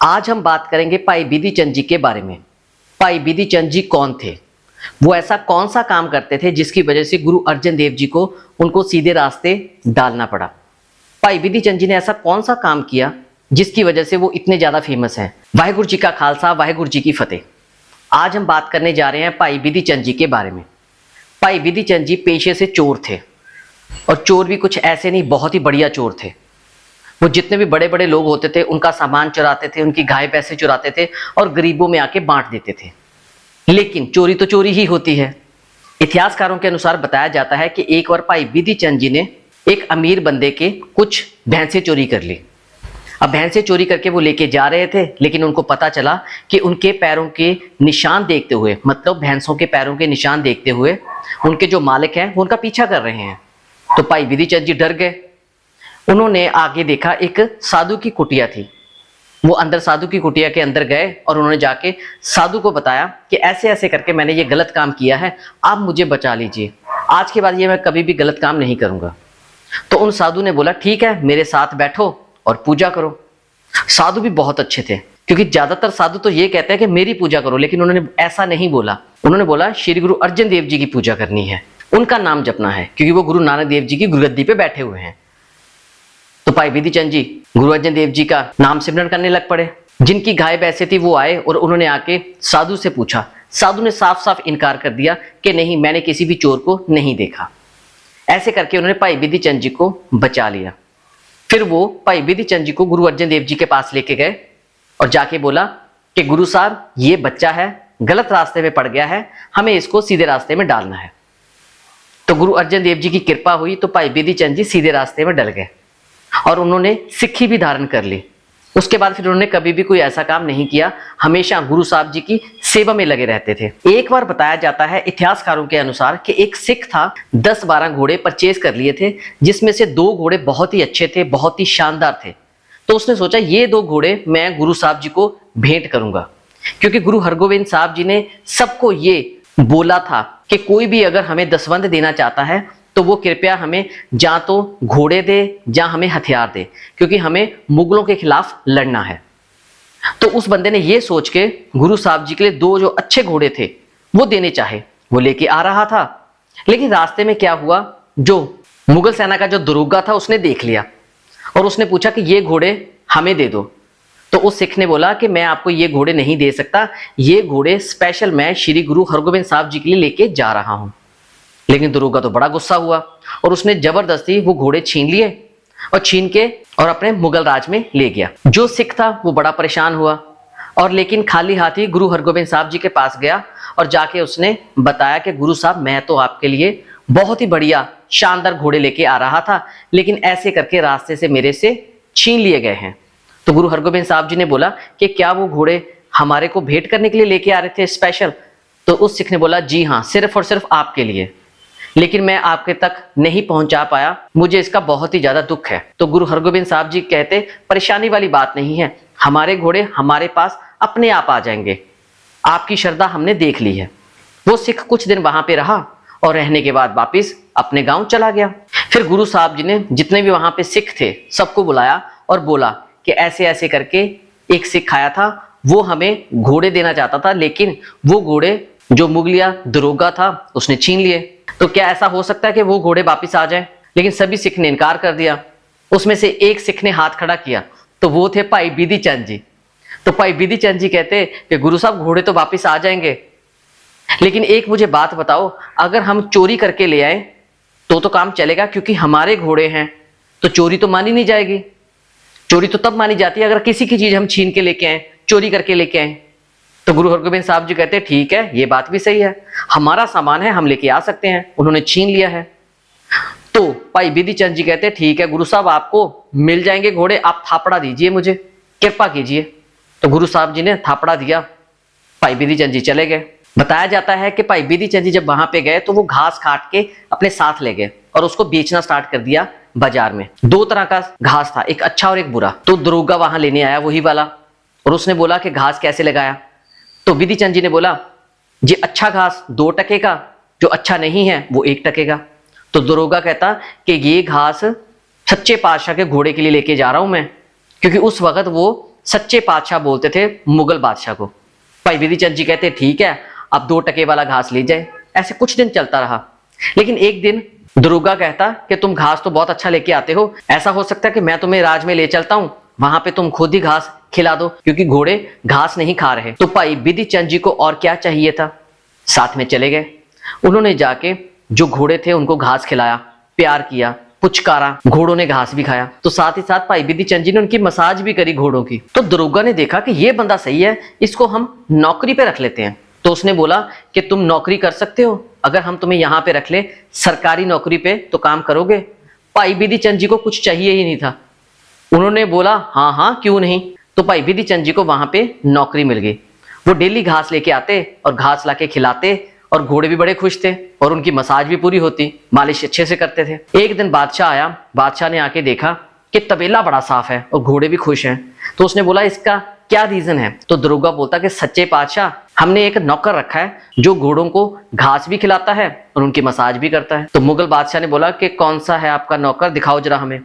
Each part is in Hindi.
आज हम बात करेंगे भाई बिधि चंद जी के बारे में। भाई बिधि चंद जी कौन थे, वो ऐसा कौन सा काम करते थे जिसकी वजह से गुरु अर्जन देव जी को उनको सीधे रास्ते डालना पड़ा। भाई बिधि चंद जी ने ऐसा कौन सा काम किया जिसकी वजह से वो इतने ज्यादा फेमस हैं। वाहेगुरु जी का खालसा, वाहेगुरु जी की फतेह। आज हम बात करने जा रहे हैं भाई बिधि चंद जी के बारे में। भाई बिधि चंद जी पेशे से चोर थे, और चोर भी कुछ ऐसे नहीं, बहुत ही बढ़िया चोर थे। वो जितने भी बड़े बड़े लोग होते थे उनका सामान चुराते थे, उनकी गाय पैसे चुराते थे और गरीबों में आके बांट देते थे। लेकिन चोरी तो चोरी ही होती है। इतिहासकारों के अनुसार बताया जाता है कि एक बार भाई बिधि चंद जी ने एक अमीर बंदे के कुछ भैंसें चोरी कर ली। अब भैंसें चोरी करके वो लेके जा रहे थे, लेकिन उनको पता चला कि उनके पैरों के निशान देखते हुए, मतलब भैंसों के पैरों के निशान देखते हुए उनके जो मालिक हैं वो उनका पीछा कर रहे हैं। तो भाई बिधि चंद जी डर गए। उन्होंने आगे देखा, एक साधु की कुटिया थी। वो अंदर साधु की कुटिया के अंदर गए और उन्होंने जाके साधु को बताया कि ऐसे ऐसे करके मैंने ये गलत काम किया है, आप मुझे बचा लीजिए, आज के बाद ये मैं कभी भी गलत काम नहीं करूंगा। तो उन साधु ने बोला ठीक है, मेरे साथ बैठो और पूजा करो। साधु भी बहुत अच्छे थे, क्योंकि ज्यादातर साधु तो ये कहते हैं कि मेरी पूजा करो, लेकिन उन्होंने ऐसा नहीं बोला। उन्होंने बोला श्री गुरु अर्जन देव जी की पूजा करनी है, उनका नाम जपना है, क्योंकि वो गुरु नानक देव जी की गुरुगद्दी पे बैठे हुए हैं। तो भाई बिधि चंद जी गुरु अर्जन देव जी का नाम सिमरन करने लग पड़े। जिनकी गाय भैंसे थी वो आए और उन्होंने आके साधु से पूछा। साधु ने साफ साफ इनकार कर दिया कि नहीं, मैंने किसी भी चोर को नहीं देखा। ऐसे करके उन्होंने भाई बिधि चंद जी को बचा लिया। फिर वो भाई बिधि चंद जी को गुरु अर्जन देव जी के पास लेके गए और जाके बोला कि गुरु साहब, ये बच्चा है, गलत रास्ते में पड़ गया है, हमें इसको सीधे रास्ते में डालना है। तो गुरु अर्जन देव जी की कृपा हुई तो भाई बिधि चंद जी सीधे रास्ते में डल गए और उन्होंने सिक्खी भी धारण कर ली। उसके बाद फिर उन्होंने कभी भी कोई ऐसा काम नहीं किया, हमेशा गुरु साहब जी की सेवा में लगे रहते थे। एक बार बताया जाता है इतिहासकारों के अनुसार कि एक सिख था, 10-12 घोड़े परचेज कर लिए थे, जिसमें से 2 घोड़े बहुत ही अच्छे थे, बहुत ही शानदार थे। तो उसने सोचा ये 2 घोड़े मैं गुरु साहब जी को भेंट करूंगा, क्योंकि गुरु हरगोविंद साहब जी ने सबको ये बोला था कि कोई भी अगर हमें दसवंध देना चाहता है तो वो कृपया हमें या तो घोड़े दे या हमें हथियार दे, क्योंकि हमें मुगलों के खिलाफ लड़ना है। तो उस बंदे ने ये सोच के गुरु साहब जी के लिए 2 जो अच्छे घोड़े थे वो देने चाहे। वो लेके आ रहा था, लेकिन रास्ते में क्या हुआ, जो मुगल सेना का जो दरोगा था उसने देख लिया और उसने पूछा कि ये घोड़े हमें दे दो। तो उस सिख ने बोला कि मैं आपको ये घोड़े नहीं दे सकता, ये घोड़े स्पेशल मैं श्री गुरु हरगोविंद साहब जी के लिए लेके जा रहा हूं। लेकिन दरोगा तो बड़ा गुस्सा हुआ और उसने जबरदस्ती वो घोड़े छीन लिए और छीन के और अपने मुगल राज में ले गया। जो सिख था वो बड़ा परेशान हुआ और लेकिन खाली हाथ ही गुरु हरगोविंद साहब जी के पास गया और जाके उसने बताया कि गुरु साहब, मैं तो आपके लिए बहुत ही बढ़िया शानदार घोड़े लेके आ रहा था, लेकिन ऐसे करके रास्ते से मेरे से छीन लिए गए हैं। तो गुरु हरगोविंद साहब जी ने बोला कि क्या वो घोड़े हमारे को भेंट करने के लिए लेके आ रहे थे स्पेशल? तो उस सिख ने बोला जी हाँ, सिर्फ और सिर्फ आपके लिए, लेकिन मैं आपके तक नहीं पहुंचा पाया, मुझे इसका बहुत ही ज्यादा दुख है। तो गुरु हरगोविंद साहब जी कहते परेशानी वाली बात नहीं है, हमारे घोड़े हमारे पास अपने आप आ जाएंगे, आपकी श्रद्धा हमने देख ली है। वो सिख कुछ दिन वहां पे रहा और रहने के बाद वापिस अपने गांव चला गया। फिर गुरु साहब जी ने जितने भी वहां पे सिख थे सबको बुलाया और बोला कि ऐसे ऐसे करके एक सिख आया था, वो हमें घोड़े देना चाहता था, लेकिन वो घोड़े जो मुगलिया दरोगा था उसने छीन लिए। तो क्या ऐसा हो सकता है कि वो घोड़े वापिस आ जाएं? लेकिन सभी सिख ने इनकार कर दिया। उसमें से एक सिख ने हाथ खड़ा किया, तो वो थे भाई बिधि चंद जी। तो भाई बिधि चंद जी कहते कि गुरु साहब, घोड़े तो वापिस आ जाएंगे, लेकिन एक मुझे बात बताओ, अगर हम चोरी करके ले आए तो काम चलेगा, क्योंकि हमारे घोड़े हैं, तो चोरी तो मानी नहीं जाएगी। चोरी तो तब मानी जाती है अगर किसी की चीज हम छीन के लेके आए, चोरी करके लेके आए। तो गुरु हरगोविंद साहब जी कहते हैं ठीक है, ये बात भी सही है, हमारा सामान है, हम लेके आ सकते हैं, उन्होंने छीन लिया है। तो भाई बिधि चंद जी कहते हैं ठीक है गुरु साहब, आपको मिल जाएंगे घोड़े, आप थापड़ा दीजिए, मुझे कृपा कीजिए। तो गुरु साहब जी ने थापड़ा दिया, भाई बिधि चंद जी चले गए। बताया जाता है कि भाई बिधि चंद जी जब वहां पे गए तो वो घास काट के अपने साथ ले गए और उसको बेचना स्टार्ट कर दिया बाजार में। 2 तरह का घास था, एक अच्छा और एक बुरा। तो दरोगा वहां लेने आया वही वाला, और उसने बोला कि घास कैसे लगाया? तो बिधि चंद जी ने बोला जी अच्छा घास 2 टके का, जो अच्छा नहीं है वो 1 टके का। तो दरोगा कहता कि ये घास सच्चे पातशाह के घोड़े के लिए लेके जा रहा हूं मैं, क्योंकि उस वक्त वो सच्चे बादशाह बोलते थे मुगल बादशाह को। भाई बिधि चंद जी कहते ठीक है, अब 2 टके वाला घास ले जाए। ऐसे कुछ दिन चलता रहा, लेकिन एक दिन दरोगा कहता कि तुम घास तो बहुत अच्छा लेके आते हो, ऐसा हो सकता है कि मैं तुम्हें राज में ले चलता हूं, वहां पे तुम खुद ही घास खिला दो, क्योंकि घोड़े घास नहीं खा रहे। तो भाई बिधि चंद जी को और क्या चाहिए था, साथ में चले गए। उन्होंने जाके जो घोड़े थे उनको घास खिलाया, प्यार किया, पुचकारा, घोड़ों ने घास भी खाया। तो साथ ही साथ भाई बिधि चंद जी ने उनकी मसाज भी करी घोड़ों की। तो दरोगा ने देखा कि ये बंदा सही है, इसको हम नौकरी पे रख लेते हैं। तो उसने बोला कि तुम नौकरी कर सकते हो, अगर हम तुम्हें यहां पे रख ले सरकारी नौकरी पे तो काम करोगे। भाई बिधि चंद जी को कुछ चाहिए ही नहीं था। उन्होंने बोला हाँ हाँ क्यों नहीं। तो भाई बिधि चंद जी को वहां पे नौकरी मिल गई। वो डेली घास लेके आते और घास लाके खिलाते, और घोड़े भी बड़े खुश थे और उनकी मसाज भी पूरी होती, मालिश अच्छे से करते थे। एक दिन बादशाह आया, बादशाह ने आके देखा कि तबेला बड़ा साफ है और घोड़े भी खुश हैं। तो उसने बोला इसका क्या रीजन है। तो दरोगा बोलता कि सच्चे बादशाह, हमने एक नौकर रखा है जो घोड़ों को घास भी खिलाता है और उनकी मसाज भी करता है। तो मुगल बादशाह ने बोला कि कौन सा है आपका नौकर, दिखाओ जरा हमें।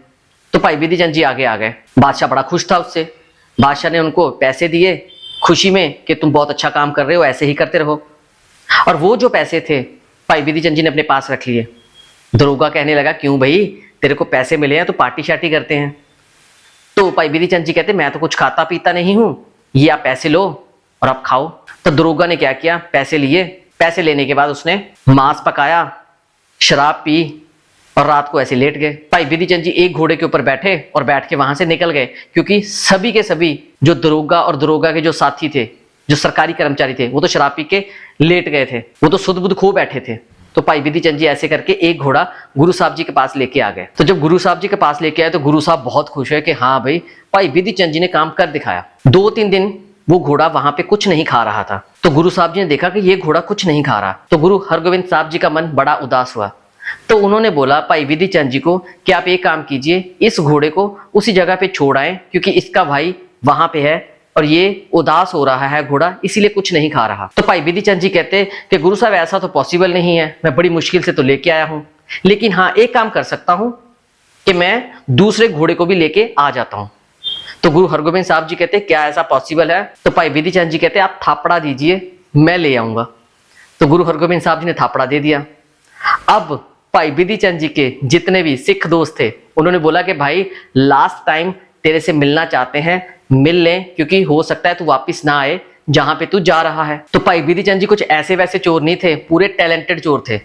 तो भाई बिधि चंद जी आगे आ गए। बादशाह बड़ा खुश था उससे। बादशाह ने उनको पैसे दिए खुशी में कि तुम बहुत अच्छा काम कर रहे हो, ऐसे ही करते रहो। और वो जो पैसे थे भाई बिधि चंद जी ने अपने पास रख लिए। दरोगा कहने लगा क्यों भाई, तेरे को पैसे मिले हैं तो पार्टी शार्टी करते हैं। तो भाई बिधि चंद जी कहते मैं तो कुछ खाता पीता नहीं हूं, ये आप पैसे लो और आप खाओ। तो दरोगा ने क्या किया, पैसे लिए। पैसे लेने के बाद उसने मांस पकाया, शराब पी और रात को ऐसे लेट गए। भाई बिधि चंद जी एक घोड़े के ऊपर बैठे और बैठ के वहां से निकल गए, क्योंकि सभी के सभी जो दरोगा और दरोगा के जो साथी थे, जो सरकारी कर्मचारी थे, वो तो शराब पी के लेट गए थे, वो तो सुध बुध खो बैठे थे। तो भाई बिधि चंद जी ऐसे करके एक घोड़ा गुरु साहब जी के पास लेके आ गए। तो जब गुरु साहब जी के पास लेके आए तो गुरु साहब बहुत खुश है कि हाँ भाई बिधि चंद जी ने काम कर दिखाया। 2-3 दिन वो घोड़ा वहां पे कुछ नहीं खा रहा था। तो गुरु साहब जी ने देखा कि ये घोड़ा कुछ नहीं खा रहा। तो गुरु हरगोविंद साहब जी का मन बड़ा उदास हुआ। तो उन्होंने बोला भाई बिधि चंद जी को कि आप एक काम कीजिए, इस घोड़े को उसी जगह पे छोड़ आए, क्योंकि इसका भाई वहां पे है और ये उदास हो रहा है घोड़ा, इसीलिए कुछ नहीं खा रहा। तो भाई बिधि चंद जी कहते कि गुरु साहब ऐसा तो पॉसिबल नहीं है, मैं बड़ी मुश्किल से तो लेके आया हूं, लेकिन हाँ एक काम कर सकता हूं कि मैं दूसरे घोड़े को भी लेके आ जाता हूं। तो गुरु हरगोविंद साहब जी कहते क्या ऐसा पॉसिबल है। तो भाई बिधि चंद जी कहते आप थापड़ा दीजिए, मैं ले आऊंगा। तो गुरु हरगोविंद साहब जी ने थापड़ा दे दिया। अब भाई बिधि चंद जी के जितने भी सिख दोस्त थे उन्होंने बोला कि भाई लास्ट टाइम तेरे से मिलना चाहते हैं, मिल लें, क्योंकि हो सकता है तू वापिस ना आए जहां पे तू जा रहा है। तो भाई बिधि चंद जी कुछ ऐसे वैसे चोर नहीं थे, पूरे टैलेंटेड चोर थे।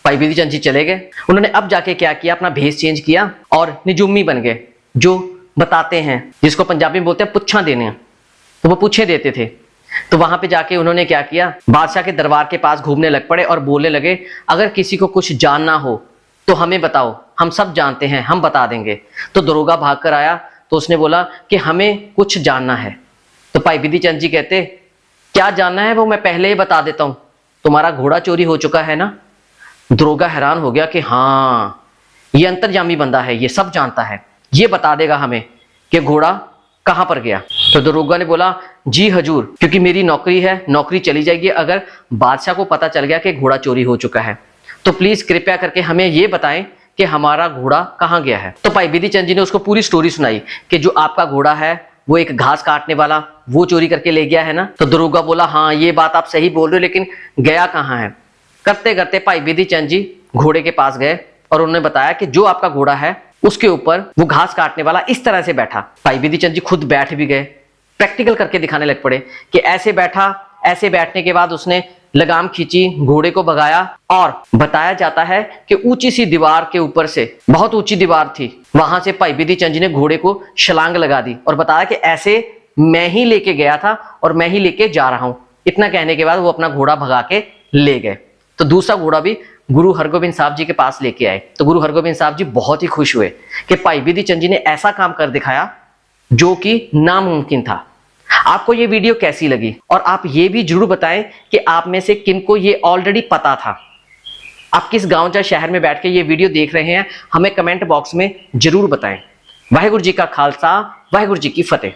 भाई बिधि चंद जी चले गए। उन्होंने अब जाके क्या किया, अपना भेष चेंज किया और निजुम्मी बन गए, जो बताते हैं, जिसको पंजाबी में बोलते हैं पुच्छा देने। तो वो पूछे देते थे। तो वहां पे जाके उन्होंने क्या किया, बादशाह के दरबार के पास घूमने लग पड़े और बोलने लगे अगर किसी को कुछ जानना हो तो हमें बताओ, हम सब जानते हैं, हम बता देंगे। तो दरोगा भाग कर आया। तो उसने बोला कि हमें कुछ जानना है। तो भाई बिधि चंद जी कहते क्या जानना है वो मैं पहले ही बता देता हूं, तुम्हारा घोड़ा चोरी हो चुका है ना। दरोगा हैरान हो गया कि हाँ ये अंतर्यामी बंदा है, ये सब जानता है, ये बता देगा हमें कि घोड़ा कहां पर गया। तो दरोगा ने बोला जी हजूर, क्योंकि मेरी नौकरी है, नौकरी चली जाएगी अगर बादशाह को पता चल गया कि घोड़ा चोरी हो चुका है। तो प्लीज कृपया करके हमें ये बताएं कि हमारा घोड़ा कहां गया है। तो भाई बिधि चंद जी ने उसको पूरी स्टोरी सुनाई कि जो आपका घोड़ा है वो एक घास काटने वाला वो चोरी करके ले गया है ना। तो दरोगा बोला हाँ ये बात आप सही बोल रहे हो, लेकिन गया कहां है। करते करते भाई बिधि चंद जी घोड़े के पास गए और उन्होंने बताया कि जो आपका घोड़ा है उसके ऊपर वो घास काटने वाला इस तरह से बैठा। भाई बिधि चंद जी खुद बैठ भी गए, प्रैक्टिकल करके दिखाने लग पड़े कि ऐसे बैठा। ऐसे बैठने के बाद उसने लगाम खींची, घोड़े को भगाया और बताया जाता है कि ऊंची सी दीवार के ऊपर से, बहुत ऊंची दीवार थी, वहां से भाई बिधि चंद जी ने घोड़े को छलांग लगा दी और बताया कि ऐसे मैं ही लेके गया था और मैं ही लेके जा रहा हूं। इतना कहने के बाद वो अपना घोड़ा भगा के ले गए। तो दूसरा घोड़ा भी गुरु हरगोविंद साहब जी के पास लेके आए। तो गुरु हरगोविंद साहब जी बहुत ही खुश हुए कि भाई बिधि चंद जी ने ऐसा काम कर दिखाया जो कि नामुमकिन था। आपको ये वीडियो कैसी लगी और आप ये भी जरूर बताएं कि आप में से किनको ये ऑलरेडी पता था। आप किस गांव या शहर में बैठ के ये वीडियो देख रहे हैं, हमें कमेंट बॉक्स में जरूर बताएं। वाहिगुरु जी का खालसा, वाहिगुरु जी की फतेह।